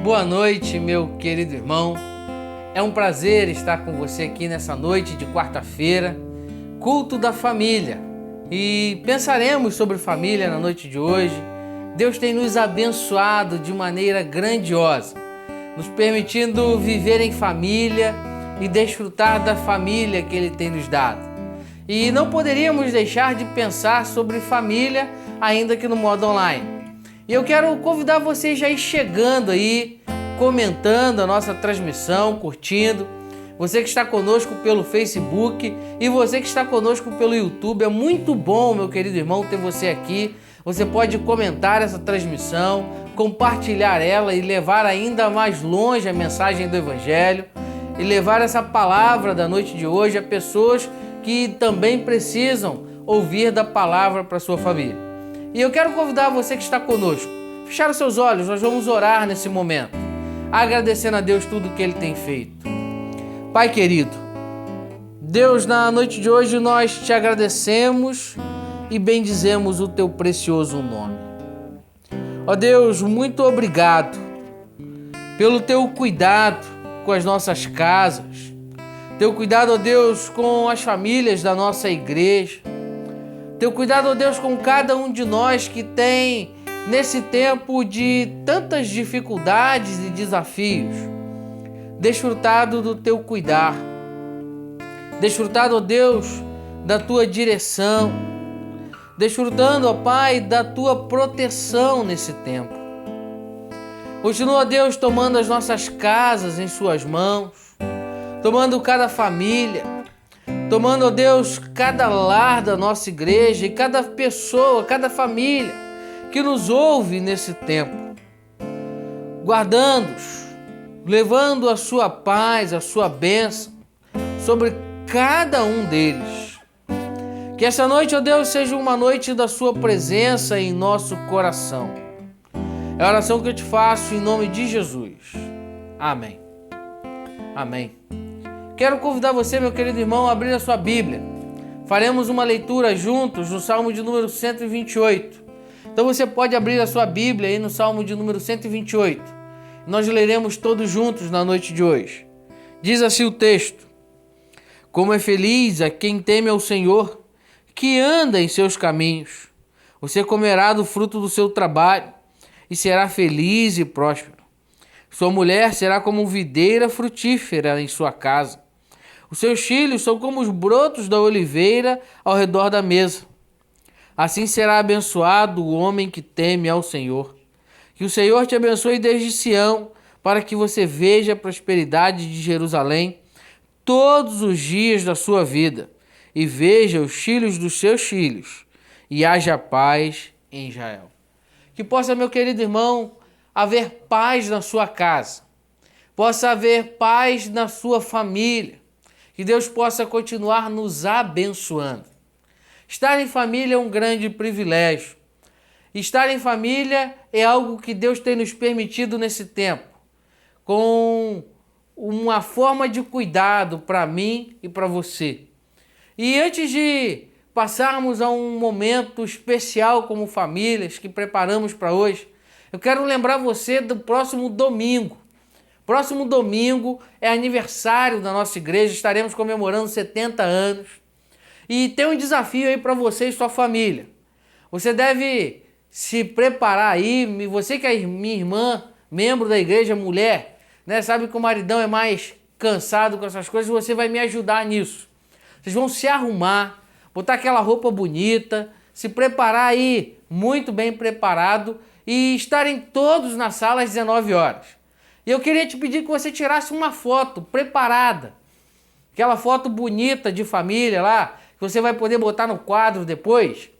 Boa noite, meu querido irmão. É um prazer estar com você aqui nessa noite de quarta-feira, culto da família. E pensaremos sobre família na noite de hoje. Deus tem nos abençoado de maneira grandiosa, nos permitindo viver em família e desfrutar da família que Ele tem nos dado. E não poderíamos deixar de pensar sobre família, ainda que no modo online. E eu quero convidar vocês já ir chegando aí, comentando a nossa transmissão, curtindo. Você que está conosco pelo Facebook e você que está conosco pelo YouTube. É muito bom, meu querido irmão, ter você aqui. Você pode comentar essa transmissão, compartilhar ela e levar ainda mais longe a mensagem do Evangelho e levar essa palavra da noite de hoje a pessoas que também precisam ouvir da palavra para sua família. E eu quero convidar você que está conosco, fechar os seus olhos, nós vamos orar nesse momento, agradecendo a Deus tudo que Ele tem feito. Pai querido, Deus, na noite de hoje nós te agradecemos e bendizemos o teu precioso nome. Ó Deus, muito obrigado pelo teu cuidado com as nossas casas, teu cuidado, ó Deus, com as famílias da nossa igreja, teu cuidado, ó Deus, com cada um de nós que tem, nesse tempo de tantas dificuldades e desafios, desfrutado do teu cuidar, desfrutado, ó Deus, da tua direção, desfrutando, ó Pai, da tua proteção nesse tempo. Continua, ó Deus, tomando as nossas casas em suas mãos, tomando cada família, tomando, ó Deus, cada lar da nossa igreja e cada pessoa, cada família que nos ouve nesse tempo, guardando-os, levando a sua paz, a sua bênção sobre cada um deles. Que essa noite, ó Deus, seja uma noite da sua presença em nosso coração. É a oração que eu te faço em nome de Jesus. Amém. Amém. Quero convidar você, meu querido irmão, a abrir a sua Bíblia. Faremos uma leitura juntos no Salmo de número 128. Então você pode abrir a sua Bíblia aí no Salmo de número 128. Nós leremos todos juntos na noite de hoje. Diz assim o texto: Como é feliz a quem teme ao Senhor, que anda em seus caminhos. Você comerá do fruto do seu trabalho e será feliz e próspero. Sua mulher será como videira frutífera em sua casa. Os seus filhos são como os brotos da oliveira ao redor da mesa. Assim será abençoado o homem que teme ao Senhor. Que o Senhor te abençoe desde Sião, para que você veja a prosperidade de Jerusalém todos os dias da sua vida, e veja os filhos dos seus filhos, e haja paz em Israel. Que possa, meu querido irmão, haver paz na sua casa, possa haver paz na sua família, que Deus possa continuar nos abençoando. Estar em família é um grande privilégio. Estar em família é algo que Deus tem nos permitido nesse tempo, com uma forma de cuidado para mim e para você. E antes de passarmos a um momento especial como famílias que preparamos para hoje, eu quero lembrar você do próximo domingo. Próximo domingo é aniversário da nossa igreja, estaremos comemorando 70 anos. E tem um desafio aí para você e sua família. Você deve se preparar aí, você que é minha irmã, membro da igreja, mulher, né, sabe que o maridão é mais cansado com essas coisas, você vai me ajudar nisso. Vocês vão se arrumar, botar aquela roupa bonita, se preparar aí muito bem preparado e estarem todos na sala às 19 horas. E eu queria te pedir que você tirasse uma foto preparada, aquela foto bonita de família lá, que você vai poder botar no quadro depois.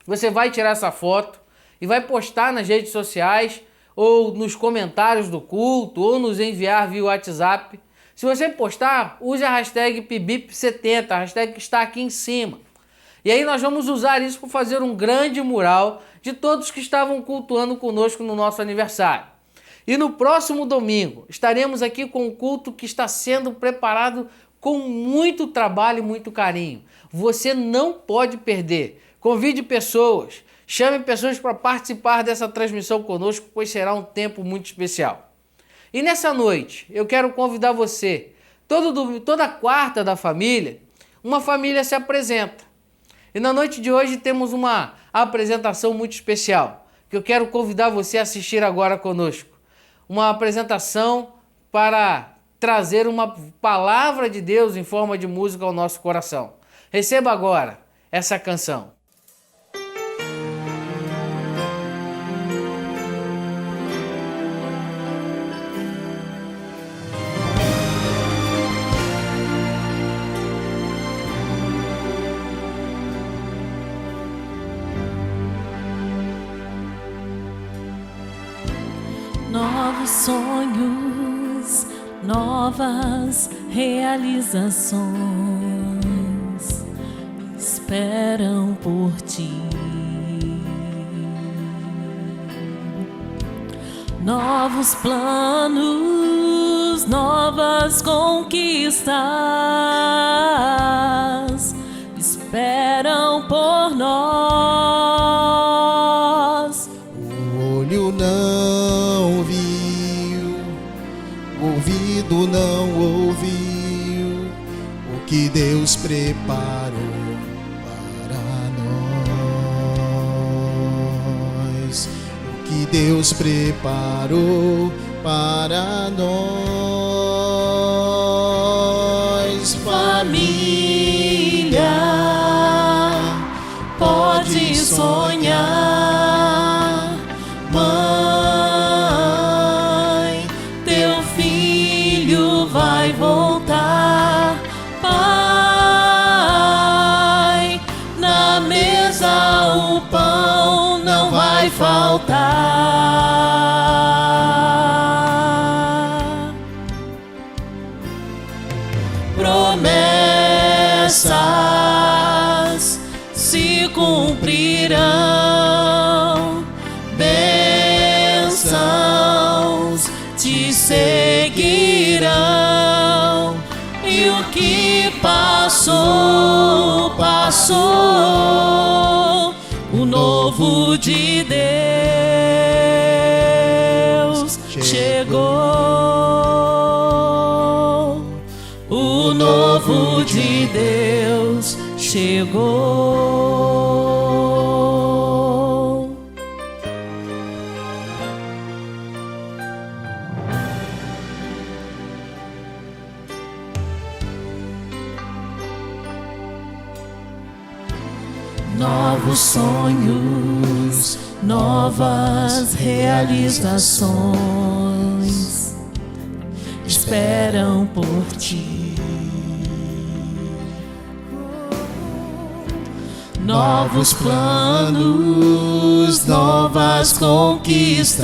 Você vai tirar essa foto e vai postar nas redes sociais ou nos comentários do culto ou nos enviar via WhatsApp. Se você postar, use a hashtag PIBIP70, a hashtag que está aqui em cima. E aí nós vamos usar isso para fazer um grande mural de todos que estavam cultuando conosco no nosso aniversário. E no próximo domingo estaremos aqui com um culto que está sendo preparado com muito trabalho e muito carinho. Você não pode perder. Convide pessoas, chame pessoas para participar dessa transmissão conosco, pois será um tempo muito especial. E nessa noite, eu quero convidar você. Toda quarta da família, uma família se apresenta. E na noite de hoje temos uma apresentação muito especial, que eu quero convidar você a assistir agora conosco. Uma apresentação para trazer uma palavra de Deus em forma de música ao nosso coração. Receba agora essa canção. Novos sonhos, novas realizações esperam por ti. Novos planos, novas conquistas esperam por nós. O olho não viu, o ouvido não ouviu o que Deus preparou para nós. O que Deus preparou para nós. Família, pode sonhar. Mãe, teu filho vai voltar. Pai, na mesa o pão não vai faltar. Promessas se cumprirão, bênçãos te seguirão, e o que passou, passou, o novo de Deus chegou. O novo de Deus chegou. Novos sonhos, novas realizações esperam por ti. Novos planos, novas conquistas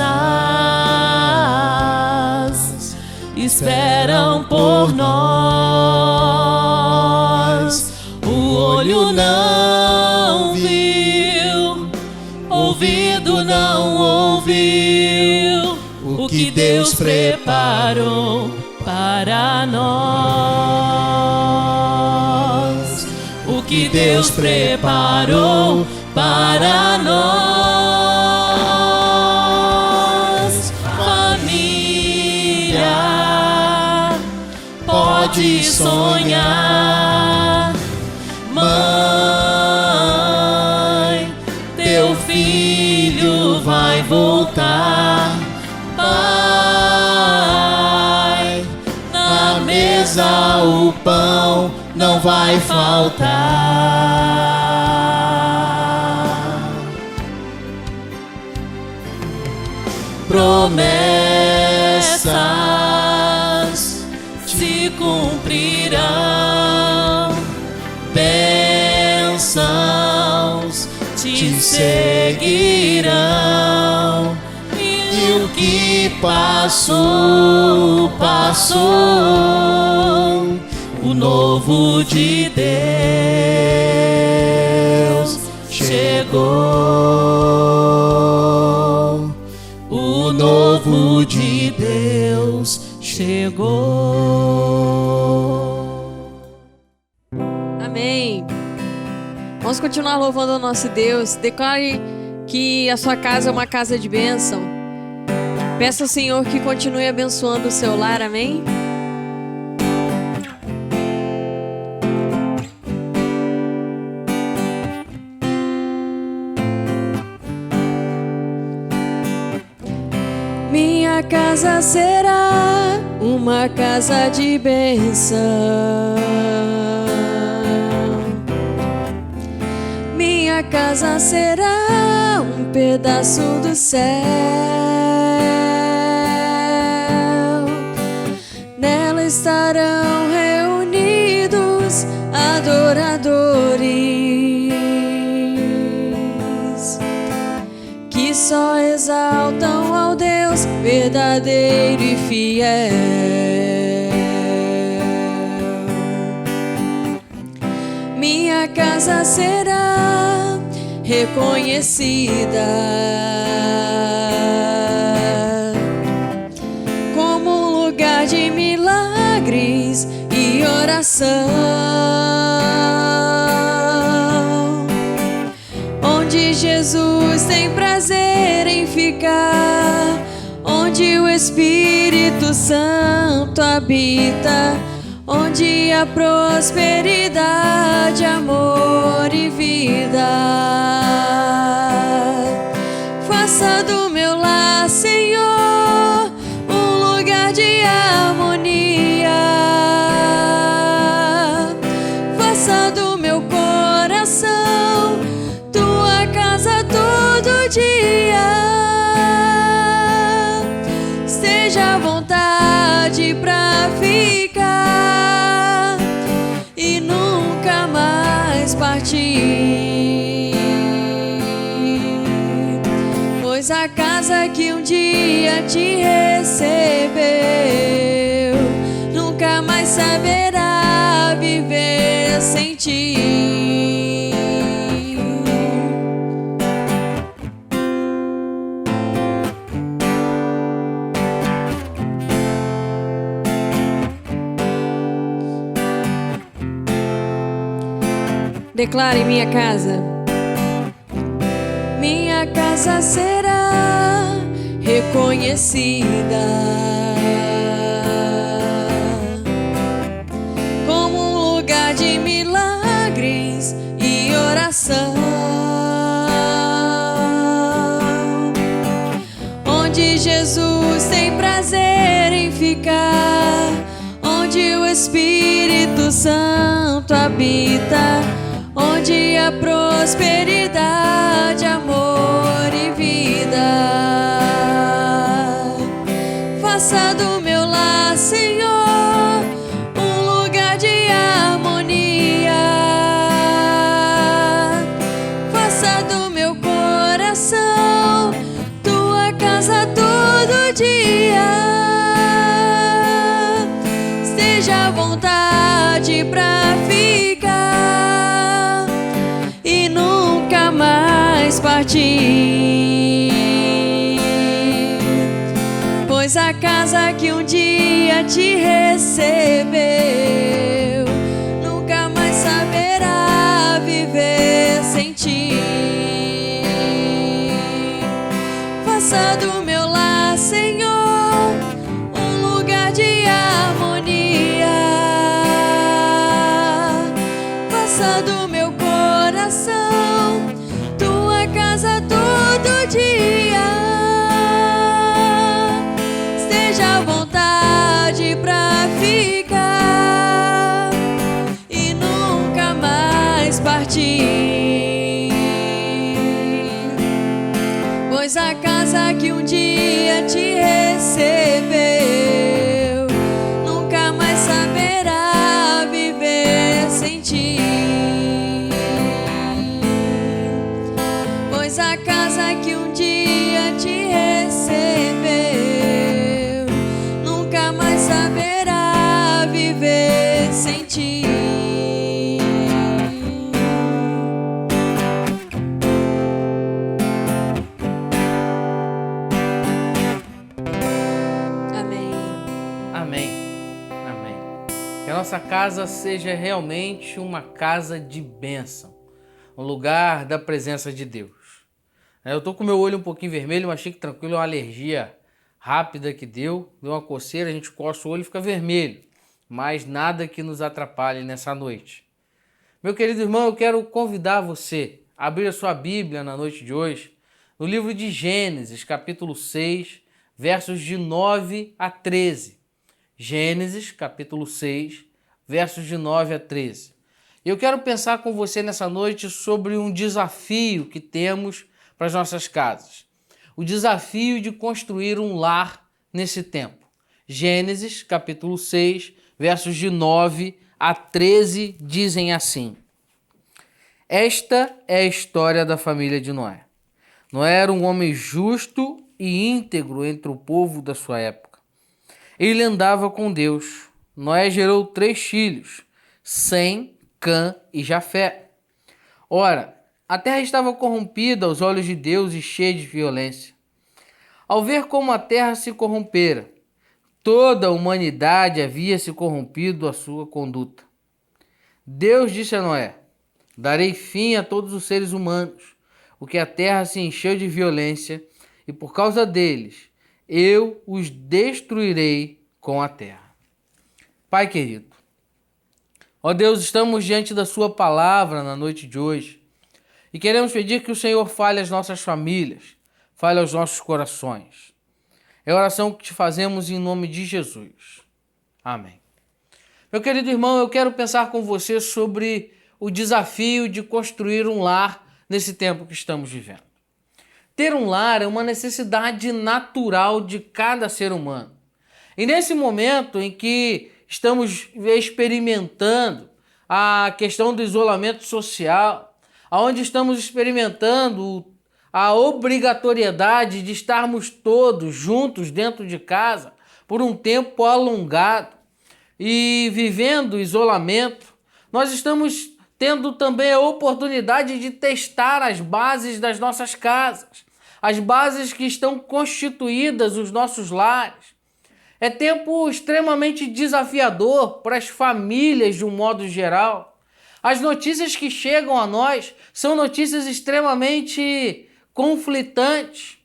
esperam por nós. O olho não viu, ouvido não ouviu o que Deus preparou para nós. O que Deus preparou para nós. Família, pode sonhar. Mãe, teu filho vai voltar. Pai, na mesa o pão não vai faltar. Promessas se cumprirão, bênçãos te seguirão, e o que passou, passou, o novo de Deus chegou. O novo de Deus chegou. Amém. Vamos continuar louvando o nosso Deus. Declare que a sua casa é uma casa de bênção. Peço ao Senhor que continue abençoando o seu lar, amém? Minha casa será uma casa de bênção. Minha casa será um pedaço do céu. Nela estarão reunidos adoradores que só exaltam ao Deus verdadeiro e fiel. Minha casa será reconhecida como um lugar de milagres e oração, onde Jesus tem prazer em ficar, onde o Espírito Santo habita, onde há prosperidade, amor e vida. Faça do meu lar, Senhor, um lugar de harmonia. Faça do meu coração tua casa todo dia. Esteja à vontade pra ficar e nunca mais partir, pois a casa que um dia te recebeu nunca mais saberá viver sem ti. Declare: minha casa. Minha casa será reconhecida como um lugar de milagres e oração, onde Jesus tem prazer em ficar, onde o Espírito Santo habita, onde há prosperidade, amor e vida. Faça do meu lar, Senhor, um lugar de harmonia. Faça do meu coração tua casa todo dia. Esteja à vontade pra ficar e nunca mais partir, pois a casa que um dia te recebeu nunca mais saberá viver sem ti. Faça do meu lar, Senhor, um lugar de harmonia. Faça do meu coração tua casa todo dia. Esteja à vontade pra ficar e nunca mais partir, pois a casa que um dia te recebeu nunca mais saberá viver sem ti, pois a casa que um dia te recebeu nunca mais saberá viver sem ti. Amém. Amém. Amém. Que a nossa casa seja realmente uma casa de bênção, um lugar da presença de Deus. Eu tô com meu olho um pouquinho vermelho, mas fique tranquilo, é uma alergia rápida que deu uma coceira, a gente coça o olho e fica vermelho, mas nada que nos atrapalhe nessa noite. Meu querido irmão, eu quero convidar você a abrir a sua Bíblia na noite de hoje, no livro de Gênesis, capítulo 6, versos de 9 a 13. Gênesis, capítulo 6, versos de 9 a 13. Eu quero pensar com você nessa noite sobre um desafio que temos para as nossas casas. O desafio de construir um lar nesse tempo. Gênesis, capítulo 6, versos de 9 a 13, dizem assim: Esta é a história da família de Noé. Noé era um homem justo e íntegro entre o povo da sua época. Ele andava com Deus. Noé gerou 3 filhos, Sem, Cã e Jafé. Ora, a terra estava corrompida aos olhos de Deus e cheia de violência. Ao ver como a terra se corrompera, toda a humanidade havia se corrompido à sua conduta. Deus disse a Noé: Darei fim a todos os seres humanos, porque a terra se encheu de violência, e por causa deles eu os destruirei com a terra. Pai querido, ó Deus, estamos diante da sua palavra na noite de hoje e queremos pedir que o Senhor fale às nossas famílias, fale aos nossos corações. É a oração que te fazemos em nome de Jesus. Amém. Meu querido irmão, eu quero pensar com você sobre o desafio de construir um lar nesse tempo que estamos vivendo. Ter um lar é uma necessidade natural de cada ser humano. E nesse momento em que estamos experimentando a questão do isolamento social, onde estamos experimentando a obrigatoriedade de estarmos todos juntos dentro de casa por um tempo alongado e vivendo isolamento, nós estamos tendo também a oportunidade de testar as bases das nossas casas, as bases que estão constituídas os nossos lares. É tempo extremamente desafiador para as famílias de um modo geral. As notícias que chegam a nós são notícias extremamente conflitantes,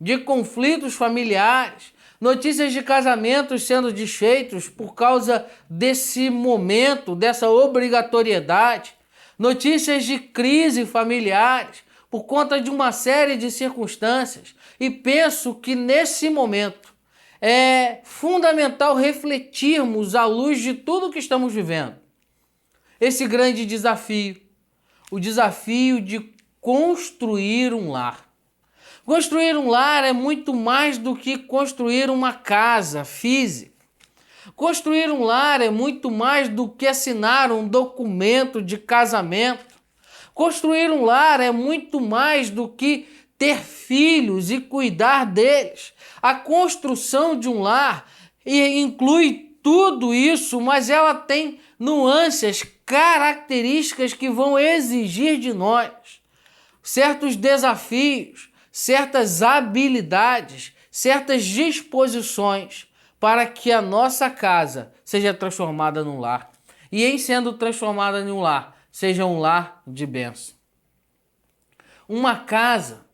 de conflitos familiares, notícias de casamentos sendo desfeitos por causa desse momento, dessa obrigatoriedade, notícias de crise familiares por conta de uma série de circunstâncias. E penso que nesse momento é fundamental refletirmos à luz de tudo que estamos vivendo esse grande desafio, o desafio de construir um lar. Construir um lar é muito mais do que construir uma casa física. Construir um lar é muito mais do que assinar um documento de casamento. Construir um lar é muito mais do que ter filhos e cuidar deles. A construção de um lar inclui tudo isso, mas ela tem nuances, características que vão exigir de nós certos desafios, certas habilidades, certas disposições para que a nossa casa seja transformada num lar. E em sendo transformada em um lar, seja um lar de bênção. Uma casa,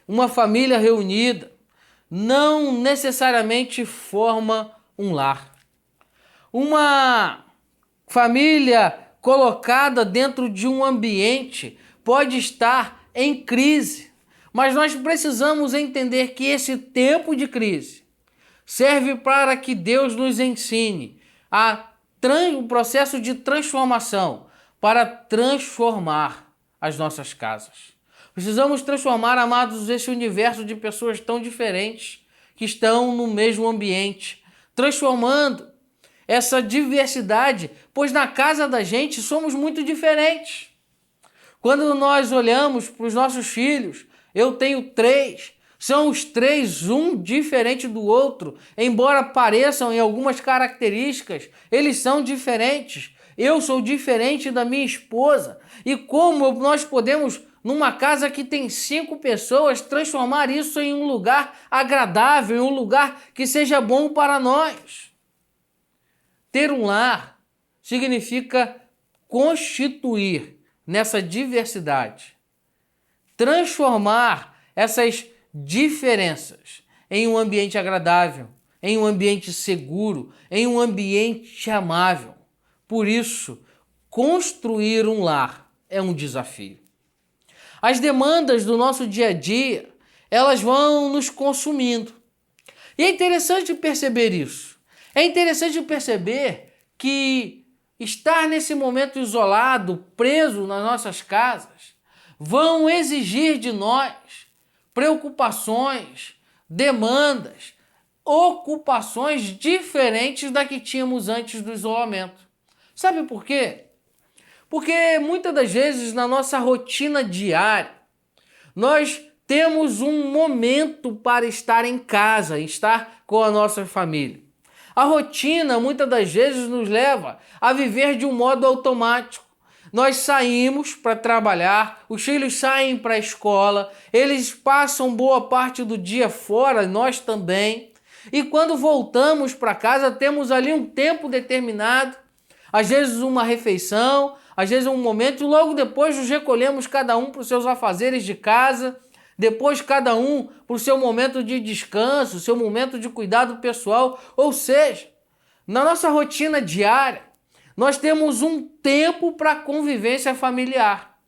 uma família reunida, não necessariamente forma um lar. Uma família colocada dentro de um ambiente pode estar em crise, mas nós precisamos entender que esse tempo de crise serve para que Deus nos ensine o processo de transformação para transformar as nossas casas. Precisamos transformar, amados, esse universo de pessoas tão diferentes que estão no mesmo ambiente, transformando essa diversidade, pois na casa da gente somos muito diferentes. Quando nós olhamos para os nossos filhos, eu tenho 3, são os 3, um diferente do outro, embora pareçam em algumas características, eles são diferentes. Eu sou diferente da minha esposa. E como nós podemos, numa casa que tem 5 pessoas, transformar isso em um lugar agradável, em um lugar que seja bom para nós? Ter um lar significa constituir nessa diversidade, transformar essas diferenças em um ambiente agradável, em um ambiente seguro, em um ambiente amável. Por isso, construir um lar é um desafio. As demandas do nosso dia a dia, elas vão nos consumindo. E é interessante perceber isso. É interessante perceber que estar nesse momento isolado, preso nas nossas casas, vão exigir de nós preocupações, demandas, ocupações diferentes da que tínhamos antes do isolamento. Sabe por quê? Porque muitas das vezes na nossa rotina diária, nós temos um momento para estar em casa, estar com a nossa família. A rotina muitas das vezes nos leva a viver de um modo automático. Nós saímos para trabalhar, os filhos saem para a escola, eles passam boa parte do dia fora, nós também. E quando voltamos para casa, temos ali um tempo determinado, às vezes uma refeição, às vezes um momento, e logo depois nos recolhemos cada um para os seus afazeres de casa, depois cada um para o seu momento de descanso, seu momento de cuidado pessoal. Ou seja, na nossa rotina diária, nós temos um tempo para convivência familiar.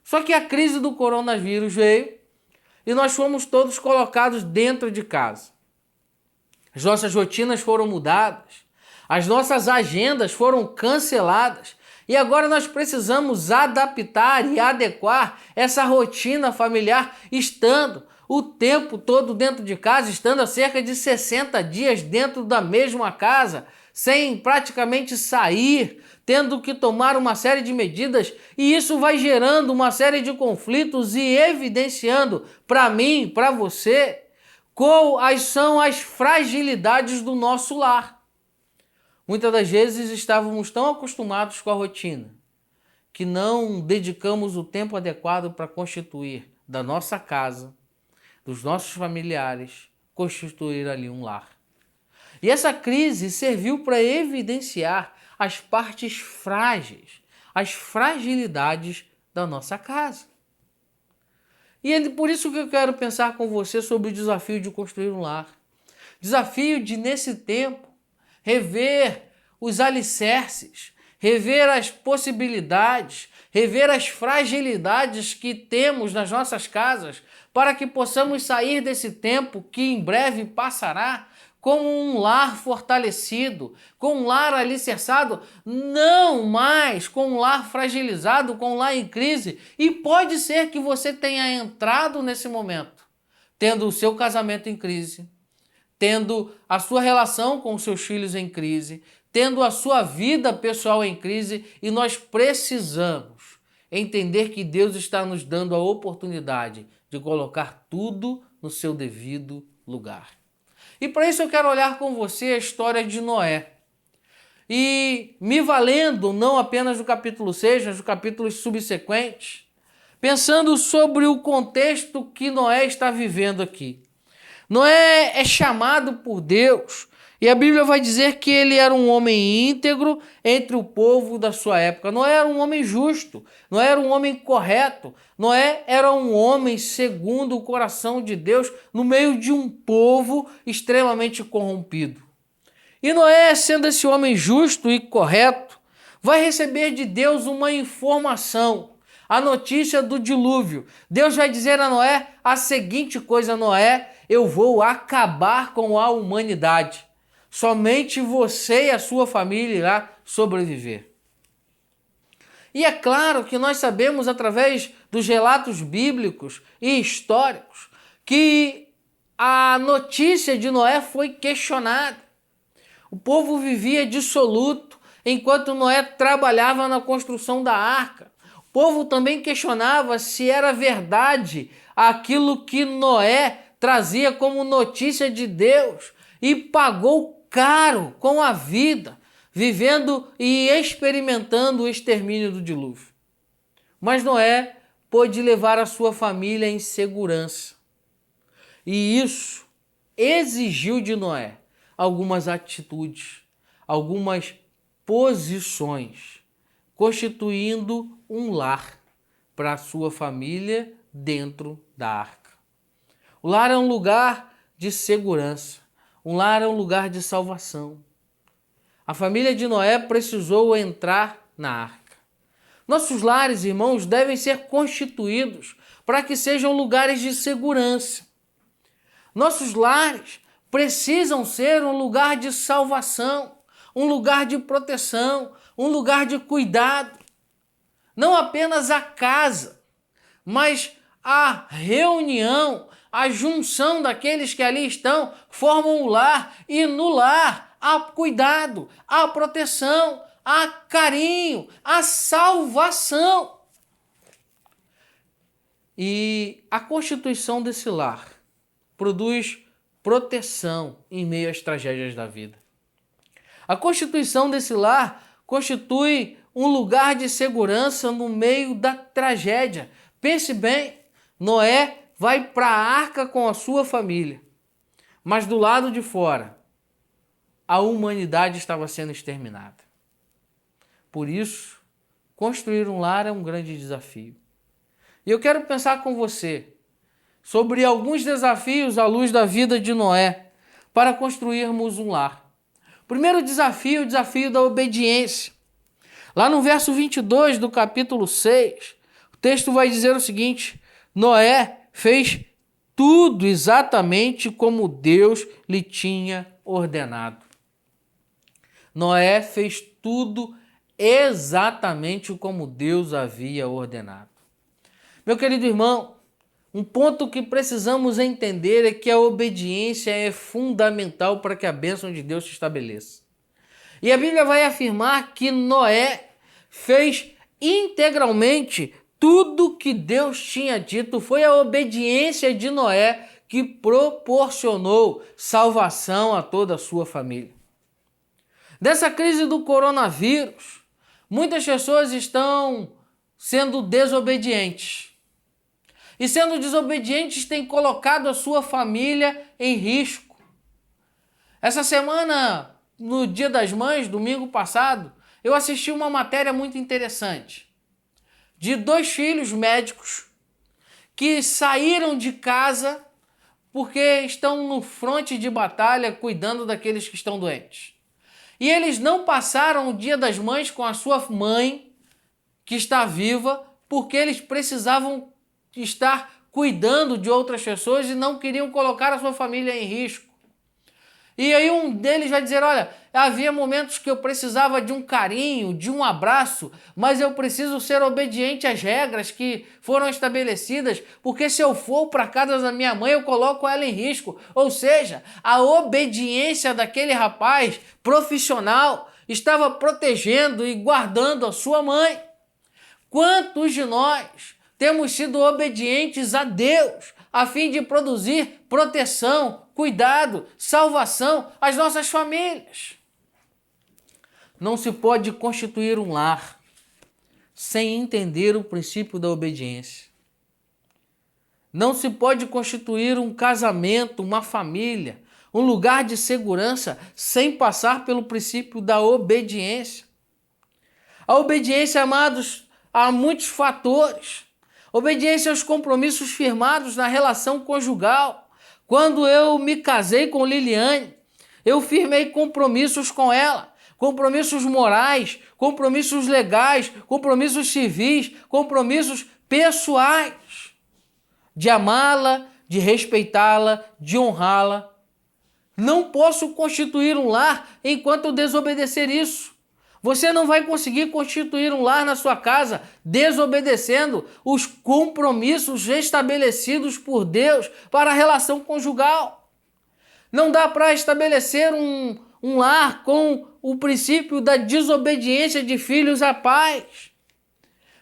Só que a crise do coronavírus veio e nós fomos todos colocados dentro de casa. As nossas rotinas foram mudadas, as nossas agendas foram canceladas e agora nós precisamos adaptar e adequar essa rotina familiar estando o tempo todo dentro de casa, estando há cerca de 60 dias dentro da mesma casa, sem praticamente sair, tendo que tomar uma série de medidas, e isso vai gerando uma série de conflitos e evidenciando para mim, para você, quais são as fragilidades do nosso lar. Muitas das vezes estávamos tão acostumados com a rotina que não dedicamos o tempo adequado para constituir da nossa casa, dos nossos familiares, constituir ali um lar. E essa crise serviu para evidenciar as partes frágeis, as fragilidades da nossa casa. E é por isso que eu quero pensar com você sobre o desafio de construir um lar. Desafio de, nesse tempo, rever os alicerces, rever as possibilidades, rever as fragilidades que temos nas nossas casas, para que possamos sair desse tempo que em breve passará com um lar fortalecido, com um lar alicerçado, não mais com um lar fragilizado, com um lar em crise. E pode ser que você tenha entrado nesse momento, tendo o seu casamento em crise, tendo a sua relação com os seus filhos em crise, tendo a sua vida pessoal em crise, e nós precisamos entender que Deus está nos dando a oportunidade de colocar tudo no seu devido lugar. E para isso eu quero olhar com você a história de Noé. E me valendo não apenas do capítulo 6, mas dos capítulos subsequentes, pensando sobre o contexto que Noé está vivendo aqui. Noé é chamado por Deus e a Bíblia vai dizer que ele era um homem íntegro entre o povo da sua época. Noé era um homem justo, Noé era um homem correto, Noé era um homem segundo o coração de Deus no meio de um povo extremamente corrompido. E Noé, sendo esse homem justo e correto, vai receber de Deus uma informação, a notícia do dilúvio. Deus vai dizer a Noé a seguinte coisa: Noé, eu vou acabar com a humanidade. Somente você e a sua família irá sobreviver. E é claro que nós sabemos, através dos relatos bíblicos e históricos, que a notícia de Noé foi questionada. O povo vivia dissoluto enquanto Noé trabalhava na construção da arca. O povo também questionava se era verdade aquilo que Noé trazia como notícia de Deus e pagou caro com a vida, vivendo e experimentando o extermínio do dilúvio. Mas Noé pôde levar a sua família em segurança. E isso exigiu de Noé algumas atitudes, algumas posições, constituindo um lar para a sua família dentro da arca. O lar é um lugar de segurança. Um lar é um lugar de salvação. A família de Noé precisou entrar na arca. Nossos lares, irmãos, devem ser constituídos para que sejam lugares de segurança. Nossos lares precisam ser um lugar de salvação, um lugar de proteção, um lugar de cuidado. Não apenas a casa, mas a reunião, a junção daqueles que ali estão, formam o lar, e no lar há cuidado, há proteção, há carinho, há salvação. E a constituição desse lar produz proteção em meio às tragédias da vida. A constituição desse lar constitui um lugar de segurança no meio da tragédia. Pense bem, Noé vai para a arca com a sua família, mas do lado de fora, a humanidade estava sendo exterminada. Por isso, construir um lar é um grande desafio. E eu quero pensar com você sobre alguns desafios à luz da vida de Noé para construirmos um lar. Primeiro desafio, o desafio da obediência. Lá no verso 22 do capítulo 6, o texto vai dizer o seguinte: Noé fez tudo exatamente como Deus lhe tinha ordenado. Noé fez tudo exatamente como Deus havia ordenado. Meu querido irmão, um ponto que precisamos entender é que a obediência é fundamental para que a bênção de Deus se estabeleça. E a Bíblia vai afirmar que Noé fez integralmente tudo que Deus tinha dito. Foi a obediência de Noé que proporcionou salvação a toda a sua família. Dessa crise do coronavírus, muitas pessoas estão sendo desobedientes. E sendo desobedientes, têm colocado a sua família em risco. Essa semana, no Dia das Mães, domingo passado, eu assisti uma matéria muito interessante de 2 filhos médicos que saíram de casa porque estão no fronte de batalha cuidando daqueles que estão doentes. E eles não passaram o Dia das Mães com a sua mãe, que está viva, porque eles precisavam estar cuidando de outras pessoas e não queriam colocar a sua família em risco. E aí um deles vai dizer, olha, havia momentos que eu precisava de um carinho, de um abraço, mas eu preciso ser obediente às regras que foram estabelecidas, porque se eu for para a casa da minha mãe, eu coloco ela em risco. Ou seja, a obediência daquele rapaz profissional estava protegendo e guardando a sua mãe. Quantos de nós temos sido obedientes a Deus a fim de produzir proteção, cuidado, salvação às nossas famílias? Não se pode constituir um lar sem entender o princípio da obediência. Não se pode constituir um casamento, uma família, um lugar de segurança sem passar pelo princípio da obediência. A obediência, amados, há muitos fatores. Obediência aos compromissos firmados na relação conjugal. Quando eu me casei com Liliane, eu firmei compromissos com ela. Compromissos morais, compromissos legais, compromissos civis, compromissos pessoais. De amá-la, de respeitá-la, de honrá-la. Não posso constituir um lar enquanto eu desobedecer isso. Você não vai conseguir constituir um lar na sua casa desobedecendo os compromissos estabelecidos por Deus para a relação conjugal. Não dá para estabelecer um lar com o princípio da desobediência de filhos a pais.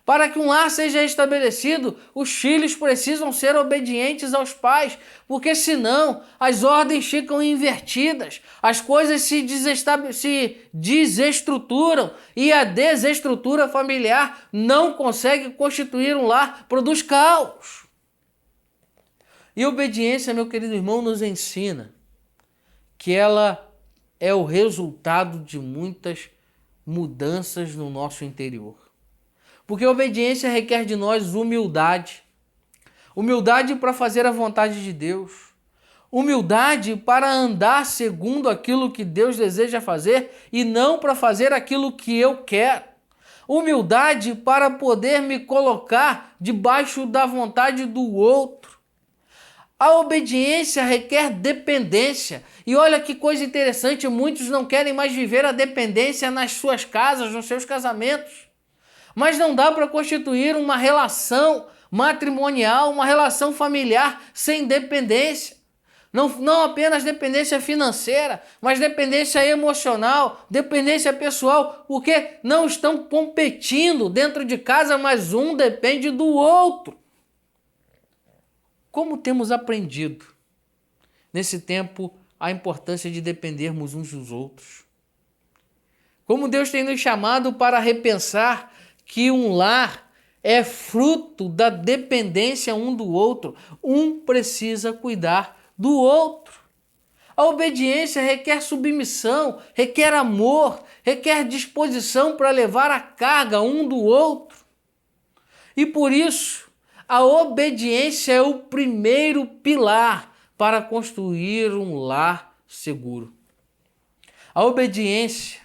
Para que um lar seja estabelecido, os filhos precisam ser obedientes aos pais, porque senão as ordens ficam invertidas, as coisas se desestruturam e a desestrutura familiar não consegue constituir um lar, produz caos. E obediência, meu querido irmão, nos ensina que ela é o resultado de muitas mudanças no nosso interior. Porque a obediência requer de nós humildade. Humildade para fazer a vontade de Deus. Humildade para andar segundo aquilo que Deus deseja fazer e não para fazer aquilo que eu quero. Humildade para poder me colocar debaixo da vontade do outro. A obediência requer dependência. E olha que coisa interessante, muitos não querem mais viver a dependência nas suas casas, nos seus casamentos. Mas não dá para constituir uma relação matrimonial, uma relação familiar sem dependência. Não apenas dependência financeira, mas dependência emocional, dependência pessoal, porque não estão competindo dentro de casa, mas um depende do outro. Como temos aprendido nesse tempo a importância de dependermos uns dos outros? Como Deus tem nos chamado para repensar que um lar é fruto da dependência um do outro. Um precisa cuidar do outro. A obediência requer submissão, requer amor, requer disposição para levar a carga um do outro. E por isso, a obediência é o primeiro pilar para construir um lar seguro. A obediência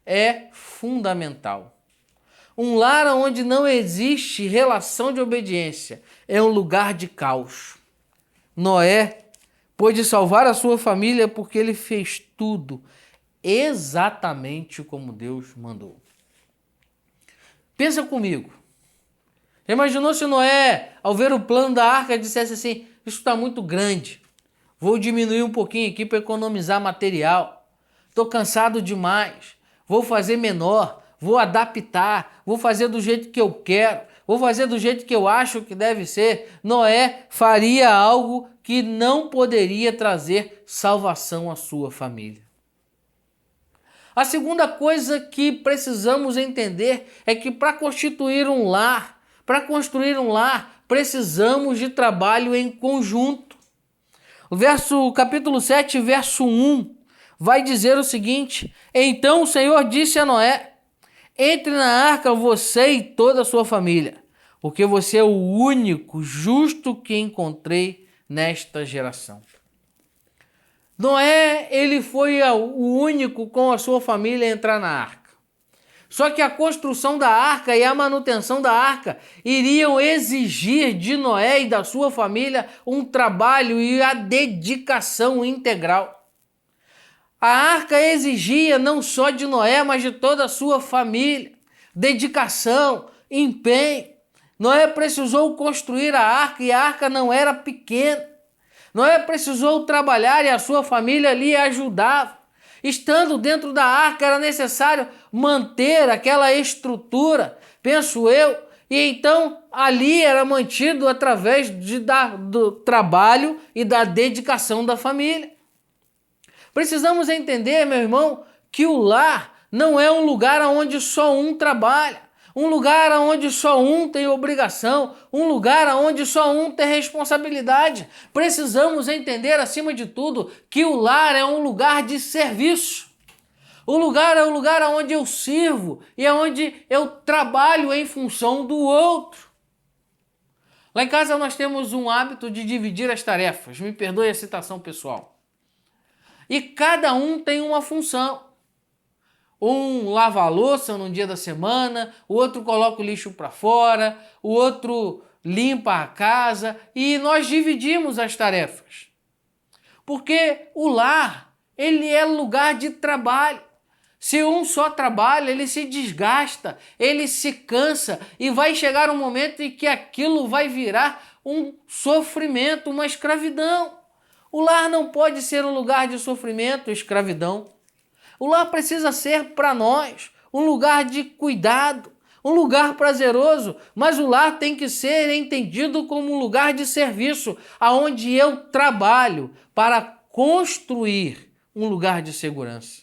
é fundamental. Um lar onde não existe relação de obediência é um lugar de caos. Noé pôde salvar a sua família porque ele fez tudo exatamente como Deus mandou. Pensa comigo. Já imaginou se Noé, ao ver o plano da arca, dissesse assim: isso está muito grande, vou diminuir um pouquinho aqui para economizar material, estou cansado demais, vou fazer menor, vou adaptar, vou fazer do jeito que eu quero, vou fazer do jeito que eu acho que deve ser. Noé faria algo que não poderia trazer salvação à sua família. A segunda coisa que precisamos entender é que para constituir um lar, para construir um lar, precisamos de trabalho em conjunto. O capítulo 7, verso 1, vai dizer o seguinte: então o Senhor disse a Noé: entre na arca você e toda a sua família, porque você é o único justo que encontrei nesta geração. Noé, ele foi o único com a sua família a entrar na arca. Só que a construção da arca e a manutenção da arca iriam exigir de Noé e da sua família um trabalho e a dedicação integral. A arca exigia não só de Noé, mas de toda a sua família, dedicação, empenho. Noé precisou construir a arca e a arca não era pequena. Noé precisou trabalhar e a sua família lhe ajudava. Estando dentro da arca era necessário manter aquela estrutura, penso eu, e então ali era mantido através do trabalho e da dedicação da família. Precisamos entender, meu irmão, que o lar não é um lugar onde só um trabalha, um lugar onde só um tem obrigação, um lugar onde só um tem responsabilidade. Precisamos entender, acima de tudo, que o lar é um lugar de serviço. O lugar é um lugar onde eu sirvo e é onde eu trabalho em função do outro. Lá em casa nós temos um hábito de dividir as tarefas, me perdoe a citação pessoal. E cada um tem uma função. Um lava a louça num dia da semana, o outro coloca o lixo para fora, o outro limpa a casa e nós dividimos as tarefas. Porque o lar, ele é lugar de trabalho. Se um só trabalha, ele se desgasta, ele se cansa e vai chegar um momento em que aquilo vai virar um sofrimento, uma escravidão. O lar não pode ser um lugar de sofrimento, escravidão. O lar precisa ser para nós um lugar de cuidado, um lugar prazeroso, mas o lar tem que ser entendido como um lugar de serviço, aonde eu trabalho para construir um lugar de segurança.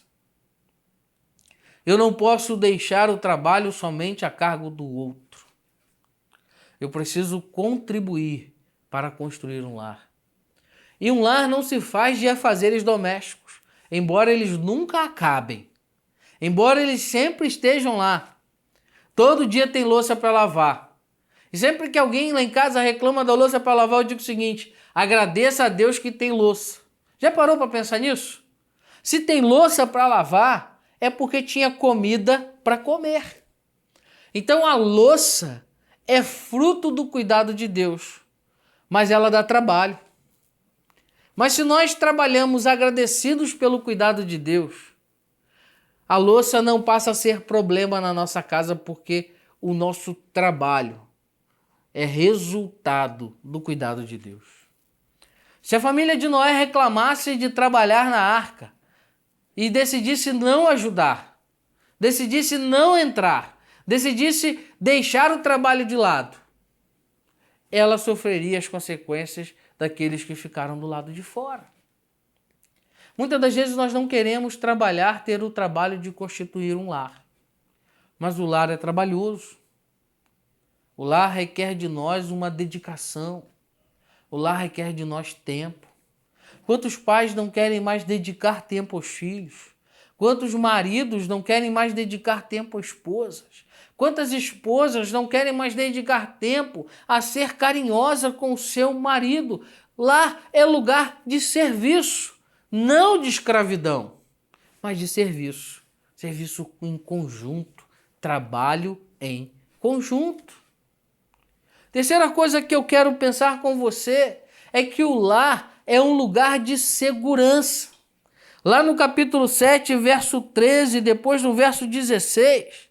Eu não posso deixar o trabalho somente a cargo do outro. Eu preciso contribuir para construir um lar. E um lar não se faz de afazeres domésticos, embora eles nunca acabem, embora eles sempre estejam lá. Todo dia tem louça para lavar. E sempre que alguém lá em casa reclama da louça para lavar, eu digo o seguinte: Agradeça a Deus que tem louça. Já parou para pensar nisso? Se tem louça para lavar, é porque tinha comida para comer. Então a louça é fruto do cuidado de Deus, mas ela dá trabalho. Mas se nós trabalhamos agradecidos pelo cuidado de Deus, a louça não passa a ser problema na nossa casa, porque o nosso trabalho é resultado do cuidado de Deus. Se a família de Noé reclamasse de trabalhar na arca e decidisse não ajudar, decidisse não entrar, decidisse deixar o trabalho de lado, ela sofreria as consequências daqueles que ficaram do lado de fora. Muitas das vezes nós não queremos trabalhar, ter o trabalho de constituir um lar. Mas o lar é trabalhoso. O lar requer de nós uma dedicação. O lar requer de nós tempo. Quantos pais não querem mais dedicar tempo aos filhos? Quantos maridos não querem mais dedicar tempo às esposas? Quantas esposas não querem mais dedicar tempo a ser carinhosa com o seu marido? Lar é lugar de serviço, não de escravidão, mas de serviço. Serviço em conjunto, trabalho em conjunto. Terceira coisa que eu quero pensar com você é que o lar é um lugar de segurança. Lá no capítulo 7, verso 13, depois no verso 16,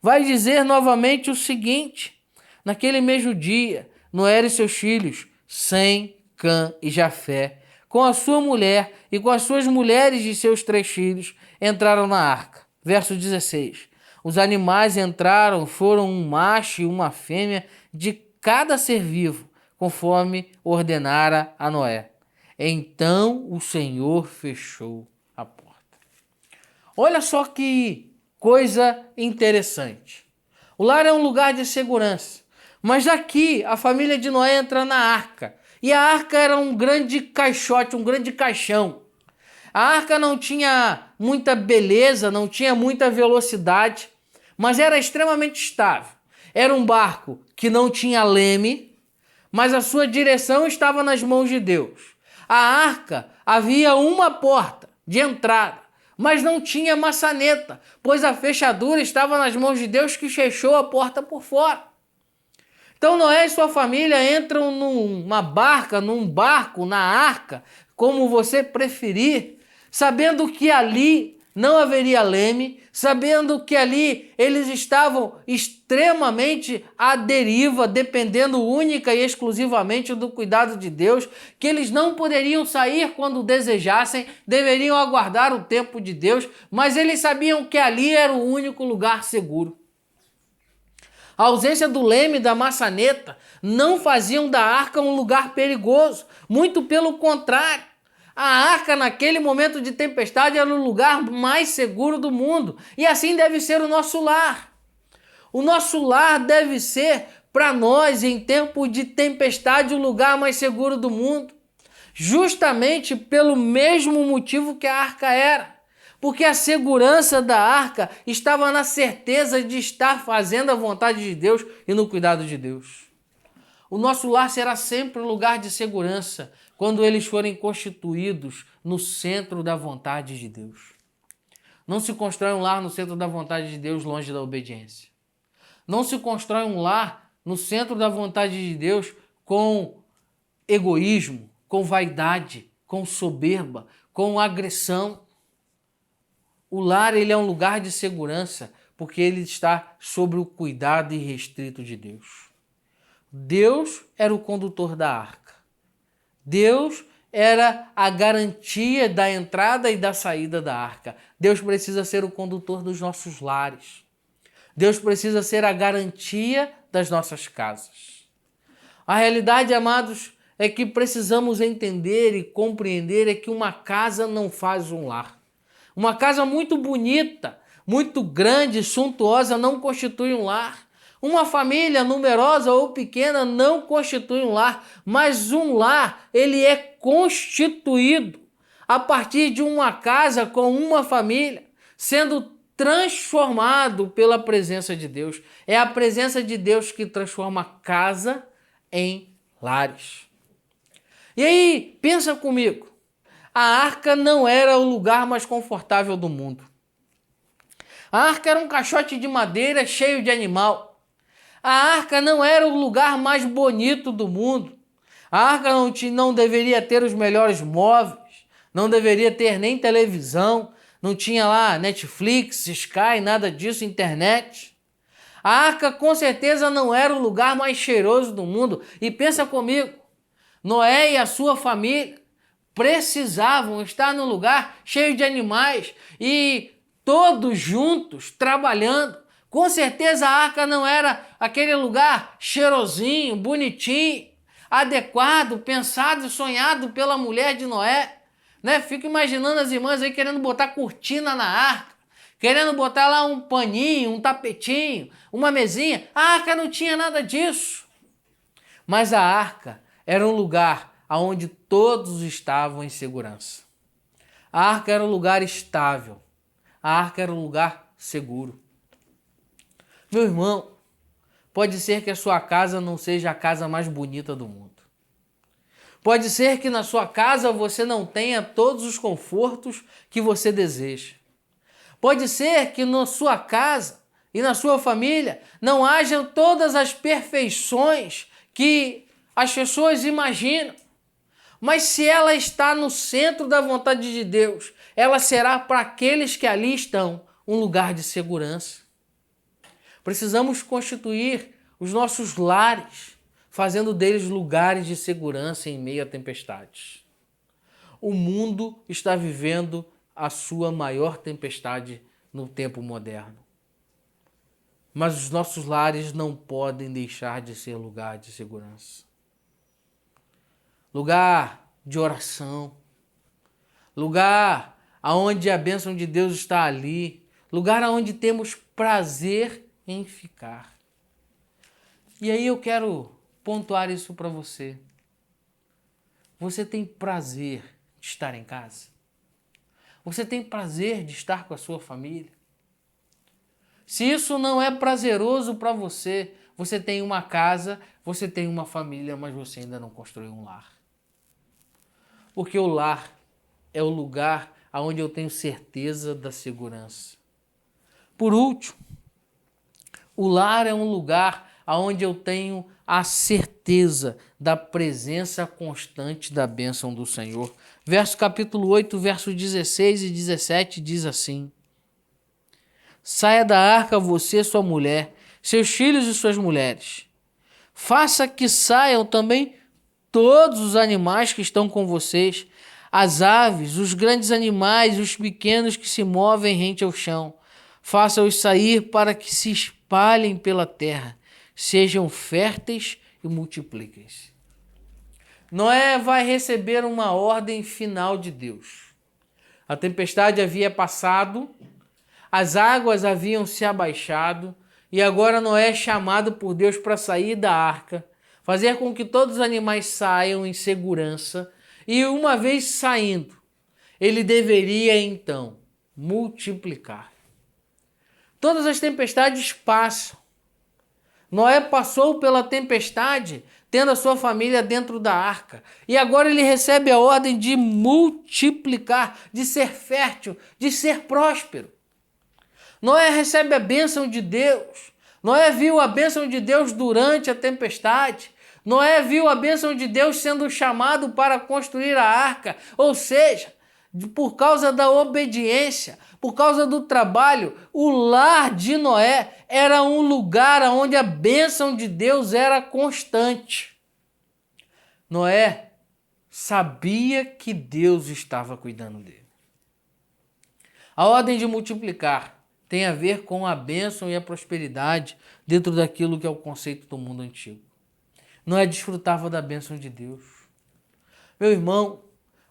vai dizer novamente o seguinte: naquele mesmo dia, Noé e seus filhos, Sem, Cã e Jafé, com a sua mulher e com as suas mulheres de seus 3 filhos, entraram na arca. Verso 16. Os animais entraram, foram um macho e uma fêmea de cada ser vivo, conforme ordenara a Noé. Então o Senhor fechou a porta. Olha só que coisa interessante. O lar é um lugar de segurança, mas aqui a família de Noé entra na arca. E a arca era um grande caixote, um grande caixão. A arca não tinha muita beleza, não tinha muita velocidade, mas era extremamente estável. Era um barco que não tinha leme, mas a sua direção estava nas mãos de Deus. A arca havia uma porta de entrada, mas não tinha maçaneta, pois a fechadura estava nas mãos de Deus, que fechou a porta por fora. Então Noé e sua família entram numa barca, num barco, na arca, como você preferir, sabendo que ali não haveria leme, sabendo que ali eles estavam extremamente à deriva, dependendo única e exclusivamente do cuidado de Deus, que eles não poderiam sair quando desejassem, deveriam aguardar o tempo de Deus, mas eles sabiam que ali era o único lugar seguro. A ausência do leme, da maçaneta, não faziam da arca um lugar perigoso, muito pelo contrário. A arca, naquele momento de tempestade, era o lugar mais seguro do mundo. E assim deve ser o nosso lar. O nosso lar deve ser, para nós, em tempo de tempestade, o lugar mais seguro do mundo. Justamente pelo mesmo motivo que a arca era. Porque a segurança da arca estava na certeza de estar fazendo a vontade de Deus e no cuidado de Deus. O nosso lar será sempre um lugar de segurança quando eles forem constituídos no centro da vontade de Deus. Não se constrói um lar no centro da vontade de Deus longe da obediência. Não se constrói um lar no centro da vontade de Deus com egoísmo, com vaidade, com soberba, com agressão. O lar, ele é um lugar de segurança porque ele está sob o cuidado irrestrito de Deus. Deus era o condutor da arca. Deus era a garantia da entrada e da saída da arca. Deus precisa ser o condutor dos nossos lares. Deus precisa ser a garantia das nossas casas. A realidade, amados, é que precisamos entender e compreender é que uma casa não faz um lar. Uma casa muito bonita, muito grande, suntuosa, não constitui um lar. Uma família numerosa ou pequena não constitui um lar, mas um lar, ele é constituído a partir de uma casa com uma família, sendo transformado pela presença de Deus. É a presença de Deus que transforma casa em lares. E aí, pensa comigo. A arca não era o lugar mais confortável do mundo. A arca era um caixote de madeira cheio de animal. A arca não era o lugar mais bonito do mundo. A arca não deveria ter os melhores móveis, não deveria ter nem televisão, não tinha lá Netflix, Sky, nada disso, internet. A arca com certeza não era o lugar mais cheiroso do mundo. E pensa comigo, Noé e a sua família precisavam estar num lugar cheio de animais e todos juntos trabalhando. Com certeza a arca não era aquele lugar cheirosinho, bonitinho, adequado, pensado e sonhado pela mulher de Noé. Né? Fico imaginando as irmãs aí querendo botar cortina na arca, querendo botar lá um paninho, um tapetinho, uma mesinha. A arca não tinha nada disso. Mas a arca era um lugar onde todos estavam em segurança. A arca era um lugar estável. A arca era um lugar seguro. Meu irmão, pode ser que a sua casa não seja a casa mais bonita do mundo. Pode ser que na sua casa você não tenha todos os confortos que você deseja. Pode ser que na sua casa e na sua família não hajam todas as perfeições que as pessoas imaginam. Mas se ela está no centro da vontade de Deus, ela será para aqueles que ali estão um lugar de segurança. Precisamos constituir os nossos lares, fazendo deles lugares de segurança em meio a tempestades. O mundo está vivendo a sua maior tempestade no tempo moderno. Mas os nossos lares não podem deixar de ser lugar de segurança. Lugar de oração. Lugar onde a bênção de Deus está ali. Lugar onde temos prazer em ficar. E aí eu quero pontuar isso para você. Você tem prazer de estar em casa? Você tem prazer de estar com a sua família? Se isso não é prazeroso para você, você tem uma casa, você tem uma família, mas você ainda não construiu um lar. Porque o lar é o lugar onde eu tenho certeza da segurança. Por último, o lar é um lugar onde eu tenho a certeza da presença constante da bênção do Senhor. Verso capítulo 8, versos 16 e 17 diz assim: Saia da arca você, sua mulher, seus filhos e suas mulheres. Faça que saiam também todos os animais que estão com vocês, as aves, os grandes animais e os pequenos que se movem rente ao chão. Faça-os sair para que se espalhem pela terra, sejam férteis e multipliquem-se. Noé vai receber uma ordem final de Deus. A tempestade havia passado, as águas haviam se abaixado e agora Noé é chamado por Deus para sair da arca, fazer com que todos os animais saiam em segurança e uma vez saindo, ele deveria então multiplicar. Todas as tempestades passam. Noé passou pela tempestade tendo a sua família dentro da arca. E agora ele recebe a ordem de multiplicar, de ser fértil, de ser próspero. Noé recebe a bênção de Deus. Noé viu a bênção de Deus durante a tempestade. Noé viu a bênção de Deus sendo chamado para construir a arca. Ou seja, por causa da obediência, por causa do trabalho, o lar de Noé era um lugar onde a bênção de Deus era constante. Noé sabia que Deus estava cuidando dele. A ordem de multiplicar tem a ver com a bênção e a prosperidade dentro daquilo que é o conceito do mundo antigo. Noé desfrutava da bênção de Deus. Meu irmão,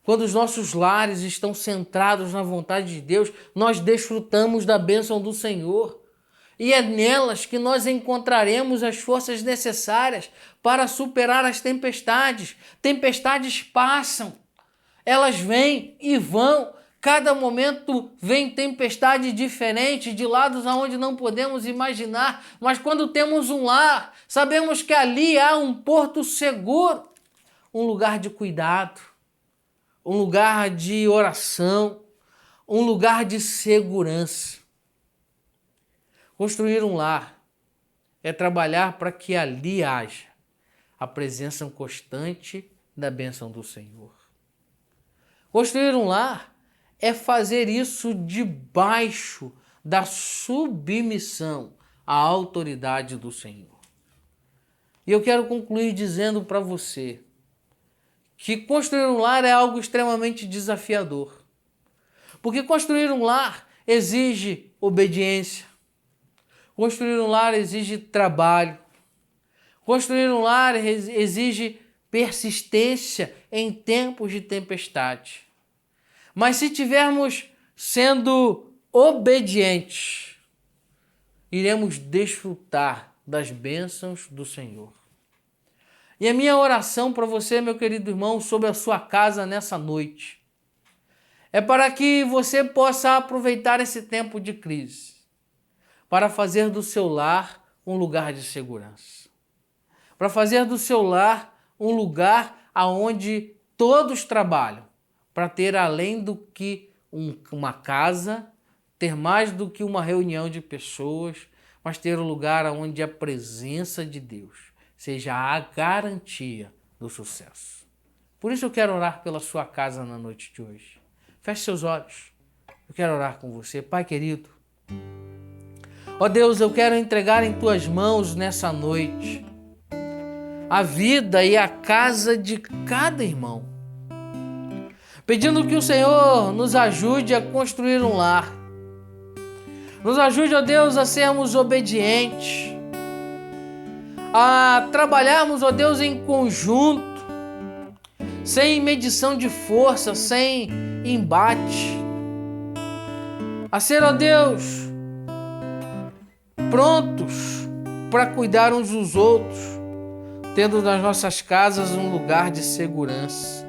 quando os nossos lares estão centrados na vontade de Deus, nós desfrutamos da bênção do Senhor. E é nelas que nós encontraremos as forças necessárias para superar as tempestades. Tempestades passam, elas vêm e vão. Cada momento vem tempestade diferente, de lados aonde não podemos imaginar. Mas quando temos um lar, sabemos que ali há um porto seguro. um lugar de cuidado, um lugar de oração, um lugar de segurança. Construir um lar é trabalhar para que ali haja a presença constante da bênção do Senhor. Construir um lar é fazer isso debaixo da submissão à autoridade do Senhor. E eu quero concluir dizendo para você que construir um lar é algo extremamente desafiador. Porque construir um lar exige obediência. Construir um lar exige trabalho. Construir um lar exige persistência em tempos de tempestade. Mas se tivermos sendo obedientes, iremos desfrutar das bênçãos do Senhor. E a minha oração para você, meu querido irmão, sobre a sua casa nessa noite, é para que você possa aproveitar esse tempo de crise para fazer do seu lar um lugar de segurança. Para fazer do seu lar um lugar onde todos trabalham, para ter além do que uma casa, ter mais do que uma reunião de pessoas, mas ter um lugar onde a presença de Deus seja a garantia do sucesso. Por isso eu quero orar pela sua casa na noite de hoje. Feche seus olhos. Eu quero orar com você. Pai querido, ó Deus, eu quero entregar em tuas mãos nessa noite a vida e a casa de cada irmão, pedindo que o Senhor nos ajude a construir um lar. Nos ajude, ó Deus, a sermos obedientes, a trabalharmos, ó Deus, em conjunto, sem medição de força, sem embate, a ser, ó Deus, prontos para cuidar uns dos outros, tendo nas nossas casas um lugar de segurança.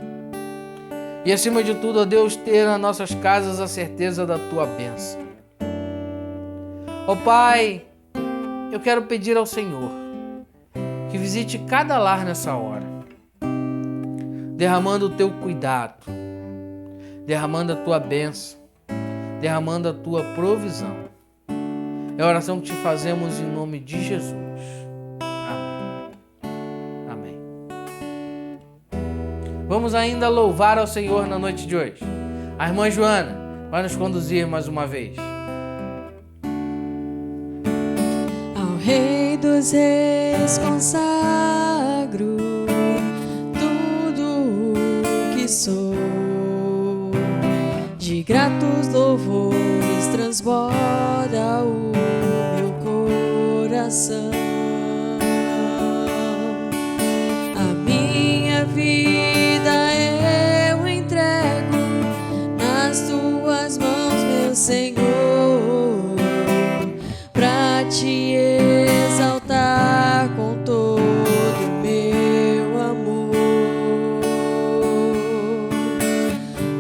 E acima de tudo, ó Deus, ter nas nossas casas a certeza da tua bênção. Ó Pai, eu quero pedir ao Senhor que visite cada lar nessa hora, derramando o teu cuidado, derramando a tua bênção, derramando a tua provisão. É a oração que te fazemos em nome de Jesus. Amém. Vamos ainda louvar ao Senhor na noite de hoje. A irmã Joana vai nos conduzir mais uma vez. Ao Rei dos Reis consagro tudo o que sou, de gratos louvores transborda o meu coração. A minha vida eu entrego nas tuas mãos, meu Senhor, pra te exaltar com todo o meu amor.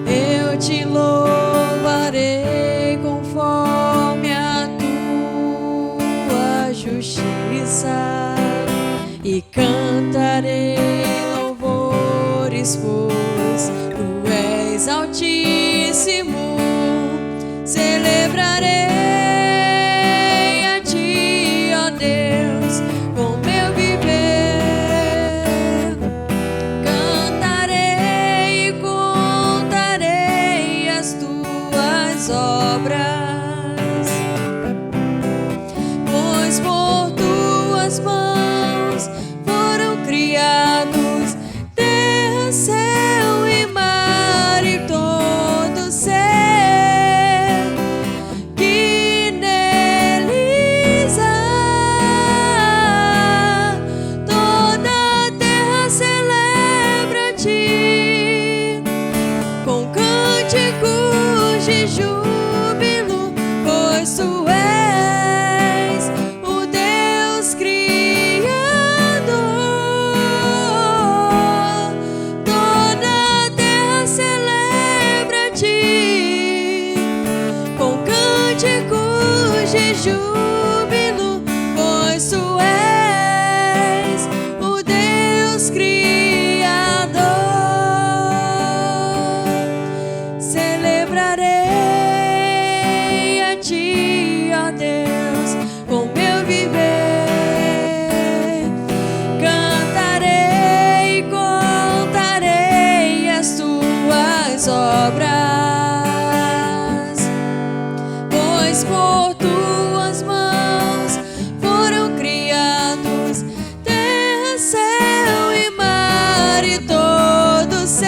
Eu te louvarei conforme a tua justiça e cantarei louvores, pois tu és altíssimo. Celebrarei a ti, ó Deus, com meu viver. Cantarei e contarei as tuas obras, pois por tuas mãos foram criados terra, céu e mar e todo ser que neles há. Toda a terra celebra a ti com cânticos de júbilo, pois tu és o Deus Criador. Toda a terra celebra a ti com cânticos de júbilo, pois tu és o Deus Criador. adorarei a Ti, ó Deus, com meu viver. Cantarei e contarei as Tuas obras, pois por Tuas mãos foram criados terra, céu e mar e todo ser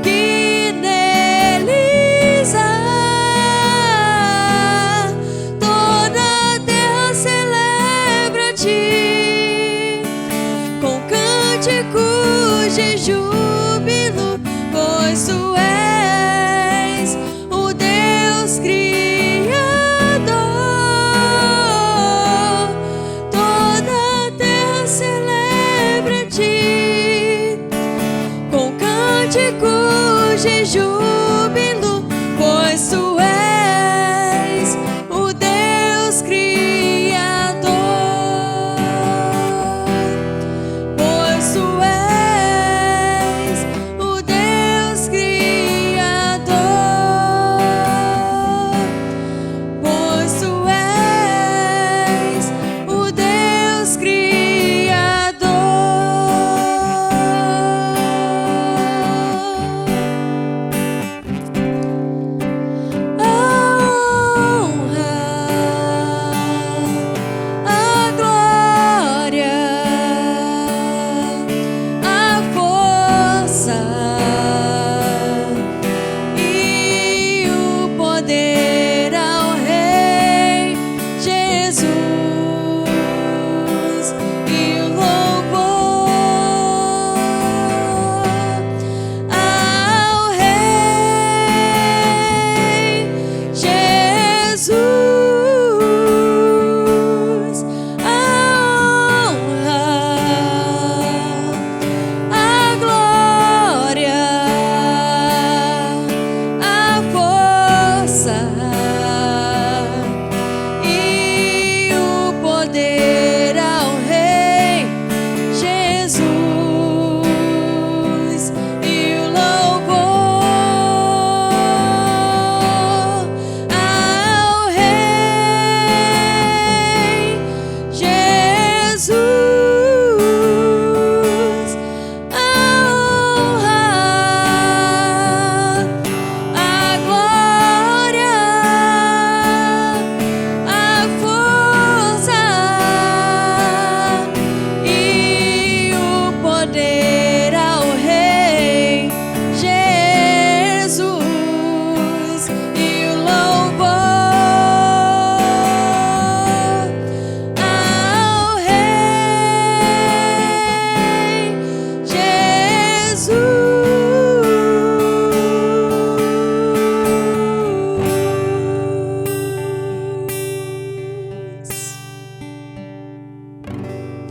que neles há. Toda a terra celebra a Ti com cânticos de júbilo, pois Tu és o Deus Criador. Toda a terra celebra a Ti com cânticos de júbilo, pois Tu és o Deus Criador. Pois Tu és o Deus Criador. Pois Tu és o Deus Criador. A honra, a glória, a força e o poder ao Rei Jesus, e o louvor ao Rei Jesus. A honra, a glória, a força e o poder ao Rei Jesus, e o louvor ao Rei Jesus. A honra, a glória, a força e o poder ao Rei Jesus, e o louvor ao Rei Jesus.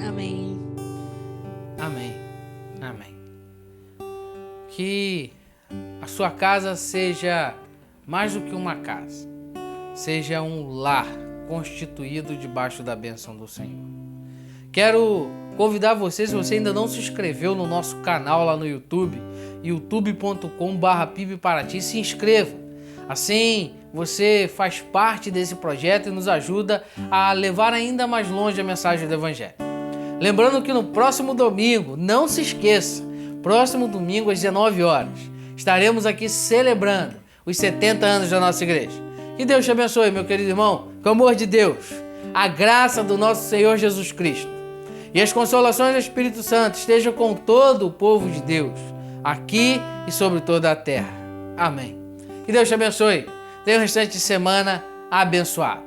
Amém. Amém. Amém. Que a sua casa seja mais do que uma casa, seja um lar constituído debaixo da bênção do Senhor. Quero convidar você, se você ainda não se inscreveu no nosso canal lá no YouTube, youtube.com/PIBparaty, se inscreva. Assim, você faz parte desse projeto e nos ajuda a levar ainda mais longe a mensagem do Evangelho. Lembrando que no próximo domingo, não se esqueça, próximo domingo às 19 horas, estaremos aqui celebrando os 70 anos da nossa igreja. Que Deus te abençoe, meu querido irmão, com o amor de Deus, a graça do nosso Senhor Jesus Cristo e as consolações do Espírito Santo estejam com todo o povo de Deus, aqui e sobre toda a terra. Amém. Que Deus te abençoe. Tenha um restante de semana abençoado.